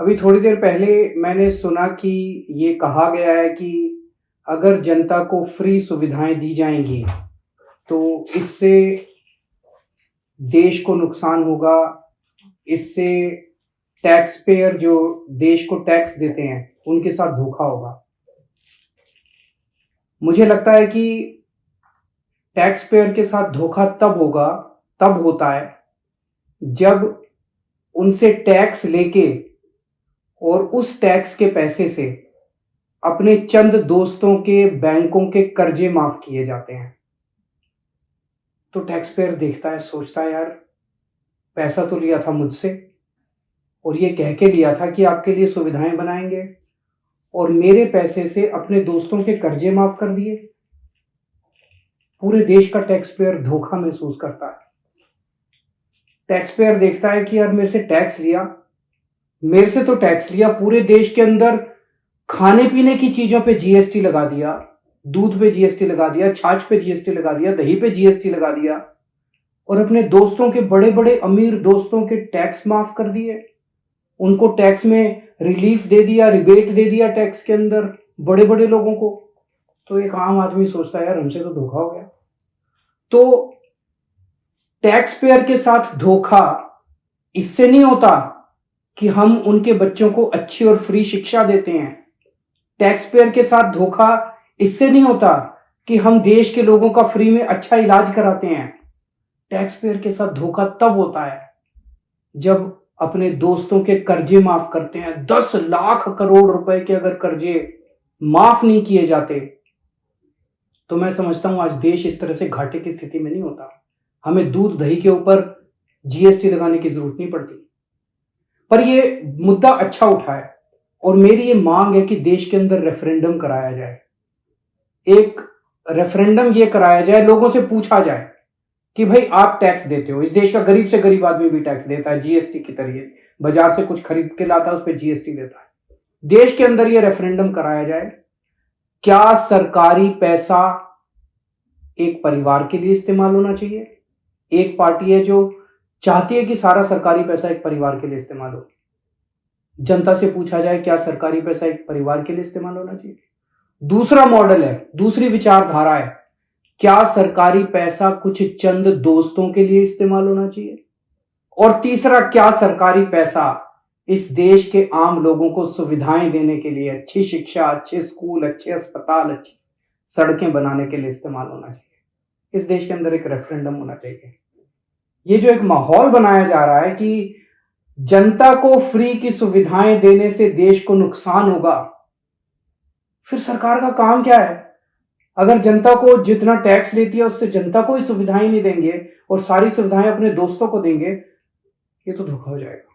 अभी थोड़ी देर पहले मैंने सुना कि ये कहा गया है कि अगर जनता को फ्री सुविधाएं दी जाएंगी तो इससे देश को नुकसान होगा। इससे टैक्स पेयर जो देश को टैक्स देते हैं उनके साथ धोखा होगा। मुझे लगता है कि टैक्स पेयर के साथ धोखा तब होता है जब उनसे टैक्स लेके और उस टैक्स के पैसे से अपने चंद दोस्तों के बैंकों के कर्जे माफ किए जाते हैं। तो टैक्स पेयर देखता है, सोचता है, यार पैसा तो लिया था मुझसे और ये कह के लिया था कि आपके लिए सुविधाएं बनाएंगे और मेरे पैसे से अपने दोस्तों के कर्जे माफ कर दिए। पूरे देश का टैक्स पेयर धोखा महसूस करता है। टैक्स पेयर देखता है कि यार मेरे से तो टैक्स लिया, पूरे देश के अंदर खाने पीने की चीजों पे जीएसटी लगा दिया, दूध पे जीएसटी लगा दिया, छाछ पे जीएसटी लगा दिया, दही पे जीएसटी लगा दिया और अपने दोस्तों के बड़े बड़े अमीर दोस्तों के टैक्स माफ कर दिए। उनको टैक्स में रिलीफ दे दिया, रिबेट दे दिया टैक्स के अंदर बड़े बड़े लोगों को। तो एक आम आदमी सोचता है यार हमसे तो धोखा हो गया। तो टैक्स पेयर के साथ धोखा इससे नहीं होता कि हम उनके बच्चों को अच्छी और फ्री शिक्षा देते हैं। टैक्स पेयर के साथ धोखा इससे नहीं होता कि हम देश के लोगों का फ्री में अच्छा इलाज कराते हैं। टैक्स पेयर के साथ धोखा तब होता है जब अपने दोस्तों के कर्जे माफ करते हैं। 10 लाख करोड़ रुपए के अगर कर्जे माफ नहीं किए जाते तो मैं समझता हूं आज देश इस तरह से घाटे की स्थिति में नहीं होता। हमें दूध दही के ऊपर जीएसटी लगाने की जरूरत नहीं पड़ती। पर ये मुद्दा अच्छा उठा है और मेरी ये मांग है कि देश के अंदर रेफरेंडम कराया जाए। एक रेफरेंडम ये कराया जाए, लोगों से पूछा जाए कि भाई आप टैक्स देते हो। इस देश का गरीब से गरीब आदमी भी टैक्स देता है जीएसटी के तरीके। बाजार से कुछ खरीद के लाता है, उस पर जीएसटी देता है। देश के अंदर ये रेफरेंडम कराया जाए, क्या सरकारी पैसा एक परिवार के लिए इस्तेमाल होना चाहिए। एक पार्टी है जो चाहती है कि सारा सरकारी पैसा एक परिवार के लिए इस्तेमाल हो। जनता से पूछा जाए क्या सरकारी पैसा एक परिवार के लिए इस्तेमाल होना चाहिए। दूसरा मॉडल है, दूसरी विचारधारा है, क्या सरकारी पैसा कुछ चंद दोस्तों के लिए इस्तेमाल होना चाहिए। और तीसरा, क्या सरकारी पैसा इस देश के आम लोगों को सुविधाएं देने के लिए, अच्छी शिक्षा, अच्छे स्कूल, अच्छे अस्पताल, अच्छी सड़कें बनाने के लिए इस्तेमाल होना चाहिए। इस देश के अंदर एक रेफरेंडम होना चाहिए। ये जो एक माहौल बनाया जा रहा है कि जनता को फ्री की सुविधाएं देने से देश को नुकसान होगा, फिर सरकार का काम क्या है। अगर जनता को जितना टैक्स लेती है उससे जनता को ही सुविधाएं नहीं देंगे और सारी सुविधाएं अपने दोस्तों को देंगे, ये तो धोखा हो जाएगा।